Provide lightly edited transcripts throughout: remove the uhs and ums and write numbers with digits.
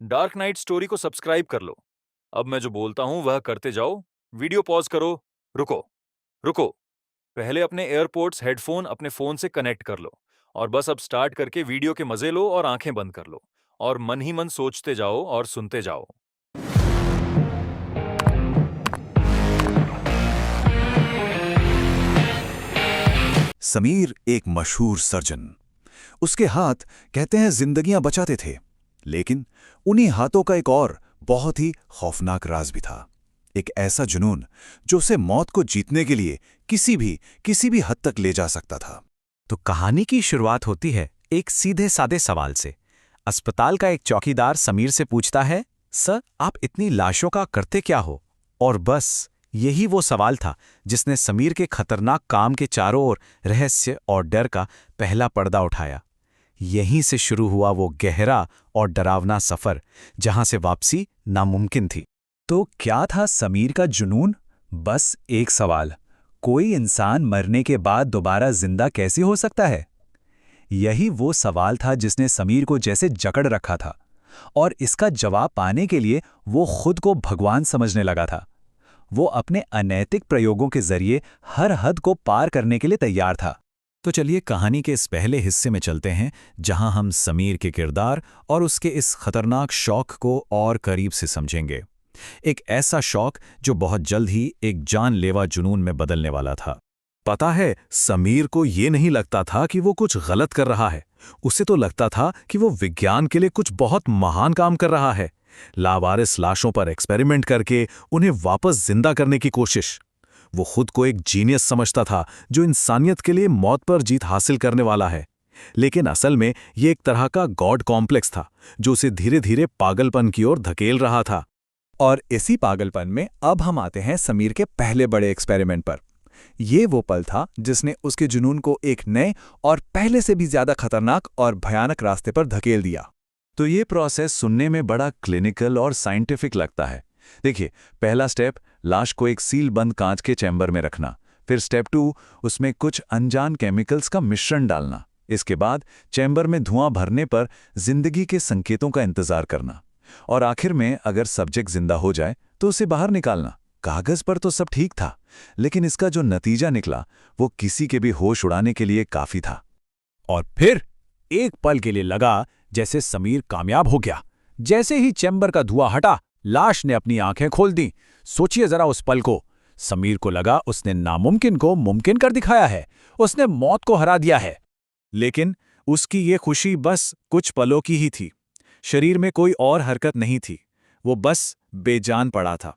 Dark night story को subscribe कर लो। अब मैं जो बोलता हूं वह करते जाओ। वीडियो पॉज करो। रुको, रुको। पहले अपने एयरपोर्ट्स हेडफोन अपने फोन से कनेक्ट कर लो। और बस अब स्टार्ट करके वीडियो के मजे लो और आंखें बंद कर लो। और मन ही मन सोचते जाओ और सुनते जाओ। समीर एक मशहूर सर्जन। उसके हाथ कहते हैं जिंदगियां बचाते थे, लेकिन उन्हीं हाथों का एक और बहुत ही खौफनाक राज भी था। एक ऐसा जुनून जो उसे मौत को जीतने के लिए किसी भी हद तक ले जा सकता था। तो कहानी की शुरुआत होती है एक सीधे सादे सवाल से। अस्पताल का एक चौकीदार समीर से पूछता है, सर आप इतनी लाशों का करते क्या हो? और बस यही वो सवाल था जिसने समीर के खतरनाक काम के चारों ओर रहस्य और डर का पहला पर्दा उठाया। यहीं से शुरू हुआ वो गहरा और डरावना सफर जहां से वापसी नामुमकिन थी। तो क्या था समीर का जुनून? बस एक सवाल, कोई इंसान मरने के बाद दोबारा जिंदा कैसे हो सकता है? यही वो सवाल था जिसने समीर को जैसे जकड़ रखा था, और इसका जवाब पाने के लिए वो खुद को भगवान समझने लगा था। वो अपने अनैतिक प्रयोगों के जरिए हर हद को पार करने के लिए तैयार था। तो चलिए कहानी के इस पहले हिस्से में चलते हैं, जहां हम समीर के किरदार और उसके इस खतरनाक शौक को और करीब से समझेंगे। एक ऐसा शौक जो बहुत जल्द ही एक जानलेवा जुनून में बदलने वाला था। पता है, समीर को ये नहीं लगता था कि वो कुछ गलत कर रहा है। उसे तो लगता था कि वो विज्ञान के लिए कुछ बहुत महान काम कर रहा है। लावारिस लाशों पर एक्सपेरिमेंट करके उन्हें वापस जिंदा करने की कोशिश। वो खुद को एक जीनियस समझता था जो इंसानियत के लिए मौत पर जीत हासिल करने वाला है। लेकिन असल में ये एक तरह का गॉड कॉम्प्लेक्स था जो उसे धीरे धीरे पागलपन की ओर धकेल रहा था। और इसी पागलपन में अब हम आते हैं समीर के पहले बड़े एक्सपेरिमेंट पर। ये वो पल था जिसने उसके जुनून को एक नए और पहले से भी ज्यादा खतरनाक और भयानक रास्ते पर धकेल दिया। तो ये प्रोसेस सुनने में बड़ा क्लिनिकल और साइंटिफिक लगता है। देखिए, पहला स्टेप, लाश को एक सील बंद कांच के चैम्बर में रखना। फिर स्टेप 2, उसमें कुछ अनजान केमिकल्स का मिश्रण डालना। इसके बाद चैम्बर में धुआं भरने पर जिंदगी के संकेतों का इंतजार करना। और आखिर में अगर सब्जेक्ट जिंदा हो जाए तो उसे बाहर निकालना। कागज पर तो सब ठीक था, लेकिन इसका जो नतीजा निकला वो किसी के भी होश उड़ाने के लिए काफी था। और फिर एक पल के लिए लगा जैसे समीर कामयाब हो गया। जैसे ही चैम्बर का धुआं हटा, लाश ने अपनी आंखें खोल दी। सोचिए जरा उस पल को। समीर को लगा उसने नामुमकिन को मुमकिन कर दिखाया है। उसने मौत को हरा दिया है। लेकिन उसकी ये खुशी बस कुछ पलों की ही थी। शरीर में कोई और हरकत नहीं थी। वो बस बेजान पड़ा था।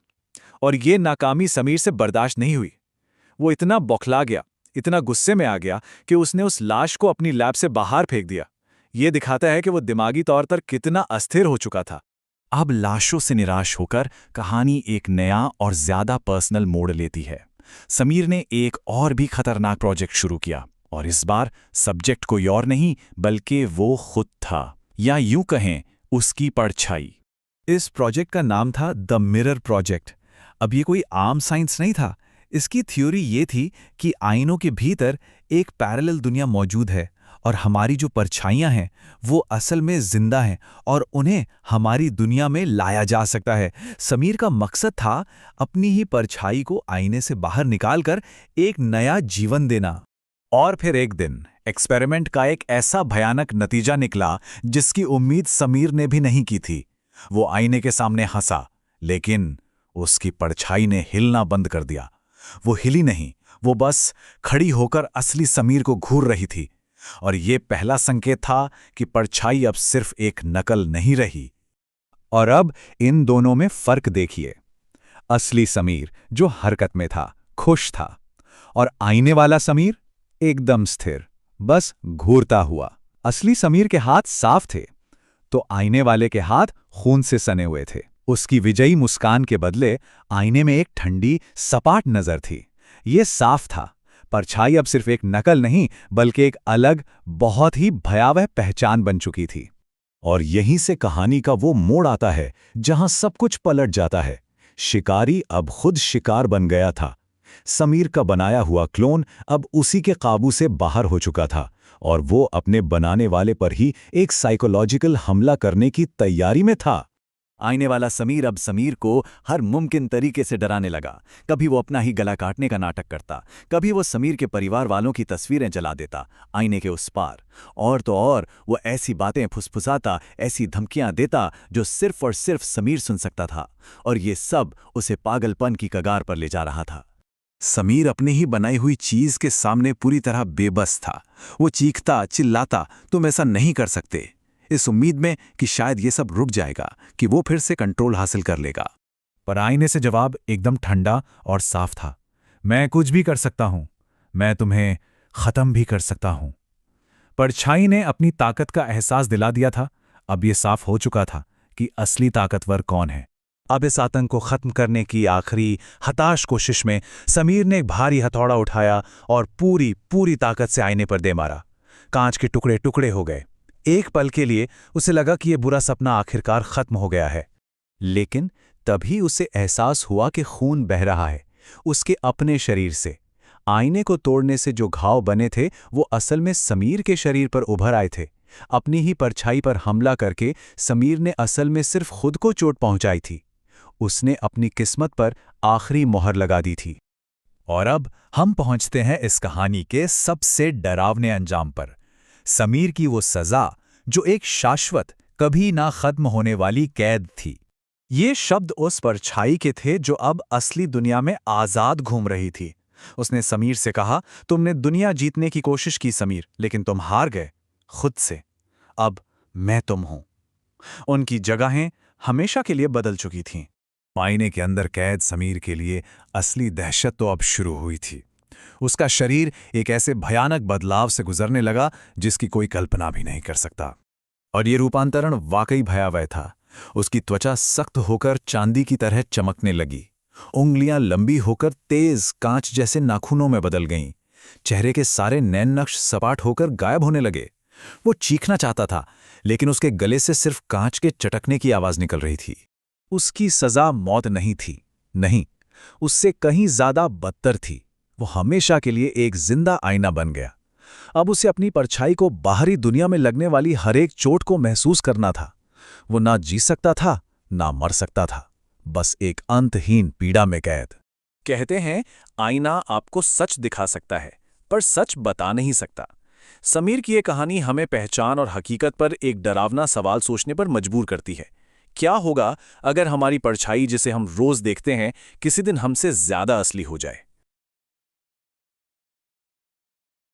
और ये नाकामी समीर से बर्दाश्त नहीं हुई। वो इतना बौखला गया, इतना गुस्से में आ गया कि उसने उस लाश को अपनी लैब से बाहर फेंक दिया। ये दिखाता है कि वो दिमागी तौर पर कितना अस्थिर हो चुका था। अब लाशों से निराश होकर कहानी एक नया और ज्यादा पर्सनल मोड़ लेती है। समीर ने एक और भी खतरनाक प्रोजेक्ट शुरू किया, और इस बार सब्जेक्ट कोई और नहीं बल्कि वो खुद था, या यूं कहें उसकी परछाई। इस प्रोजेक्ट का नाम था द मिरर प्रोजेक्ट। अब ये कोई आम साइंस नहीं था। इसकी थ्योरी ये थी कि आईनों के भीतर एक पैरेलल दुनिया मौजूद है, और हमारी जो परछाइयां हैं वो असल में जिंदा हैं, और उन्हें हमारी दुनिया में लाया जा सकता है। समीर का मकसद था अपनी ही परछाई को आईने से बाहर निकालकर एक नया जीवन देना। और फिर एक दिन एक्सपेरिमेंट का एक ऐसा भयानक नतीजा निकला जिसकी उम्मीद समीर ने भी नहीं की थी। वो आईने के सामने हंसा, लेकिन उसकी परछाई ने हिलना बंद कर दिया। वो हिली नहीं, वो बस खड़ी होकर असली समीर को घूर रही थी। और ये पहला संकेत था कि परछाई अब सिर्फ एक नकल नहीं रही। और अब इन दोनों में फर्क देखिए। असली समीर जो हरकत में था, खुश था, और आईने वाला समीर एकदम स्थिर, बस घूरता हुआ। असली समीर के हाथ साफ थे, तो आईने वाले के हाथ खून से सने हुए थे। उसकी विजयी मुस्कान के बदले आईने में एक ठंडी, सपाट नजर थी। ये साफ था, परछाई अब सिर्फ एक नकल नहीं बल्कि एक अलग, बहुत ही भयावह पहचान बन चुकी थी। और यहीं से कहानी का वो मोड़ आता है जहां सब कुछ पलट जाता है। शिकारी अब खुद शिकार बन गया था। समीर का बनाया हुआ क्लोन अब उसी के काबू से बाहर हो चुका था, और वो अपने बनाने वाले पर ही एक साइकोलॉजिकल हमला करने की तैयारी में था। आईने वाला समीर अब समीर को हर मुमकिन तरीके से डराने लगा। कभी वो अपना ही गला काटने का नाटक करता, कभी वो समीर के परिवार वालों की तस्वीरें जला देता आईने के उस पार, और तो और वो ऐसी बातें फुसफुसाता, ऐसी धमकियां देता जो सिर्फ और सिर्फ समीर सुन सकता था, और ये सब उसे पागलपन की कगार पर ले जा रहा था। समीर अपने ही बनाई हुई चीज के सामने पूरी तरह बेबस था। वो चीखता चिल्लाता, तुम ऐसा नहीं कर सकते, इस उम्मीद में कि शायद ये सब रुक जाएगा, कि वो फिर से कंट्रोल हासिल कर लेगा। पर आईने से जवाब एकदम ठंडा और साफ था। मैं कुछ भी कर सकता हूं, मैं तुम्हें खत्म भी कर सकता हूं। परछाई ने अपनी ताकत का एहसास दिला दिया था। अब ये साफ हो चुका था कि असली ताकतवर कौन है। अब इस आतंक को खत्म करने की आखिरी हताश कोशिश में समीर ने एक भारी हथौड़ा उठाया और पूरी ताकत से आईने पर दे मारा। कांच के टुकड़े टुकड़े हो गए। एक पल के लिए उसे लगा कि यह बुरा सपना आखिरकार खत्म हो गया है, लेकिन तभी उसे एहसास हुआ कि खून बह रहा है उसके अपने शरीर से। आईने को तोड़ने से जो घाव बने थे वो असल में समीर के शरीर पर उभर आए थे। अपनी ही परछाई पर हमला करके समीर ने असल में सिर्फ खुद को चोट पहुंचाई थी। उसने अपनी किस्मत पर आखिरी मोहर लगा दी थी। और अब हम पहुंचते हैं इस कहानी के सबसे डरावने अंजाम पर, समीर की वो सजा जो एक शाश्वत, कभी ना खत्म होने वाली कैद थी। ये शब्द उस परछाई के थे जो अब असली दुनिया में आजाद घूम रही थी। उसने समीर से कहा, तुमने दुनिया जीतने की कोशिश की समीर, लेकिन तुम हार गए खुद से। अब मैं तुम हूं। उनकी जगहें हमेशा के लिए बदल चुकी थीं। आईने के अंदर कैद समीर के लिए असली दहशत तो अब शुरू हुई थी। उसका शरीर एक ऐसे भयानक बदलाव से गुजरने लगा जिसकी कोई कल्पना भी नहीं कर सकता। और ये रूपांतरण वाकई भयावह था। उसकी त्वचा सख्त होकर चांदी की तरह चमकने लगी। उंगलियां लंबी होकर तेज कांच जैसे नाखूनों में बदल गईं। चेहरे के सारे नैन नक्श सपाट होकर गायब होने लगे। वो चीखना चाहता था, लेकिन उसके गले से सिर्फ कांच के चटकने की आवाज निकल रही थी। उसकी सजा मौत नहीं थी, नहीं, उससे कहीं ज्यादा बदतर थी। वो हमेशा के लिए एक जिंदा आईना बन गया। अब उसे अपनी परछाई को बाहरी दुनिया में लगने वाली हर एक चोट को महसूस करना था। वो ना जी सकता था, ना मर सकता था, बस एक अंतहीन पीड़ा में कैद। कहते हैं, आईना आपको सच दिखा सकता है, पर सच बता नहीं सकता। समीर की ये कहानी हमें पहचान और हकीकत पर एक डरावना सवाल सोचने पर मजबूर करती है। क्या होगा अगर हमारी परछाई, जिसे हम रोज देखते हैं, किसी दिन हमसे ज्यादा असली हो जाए?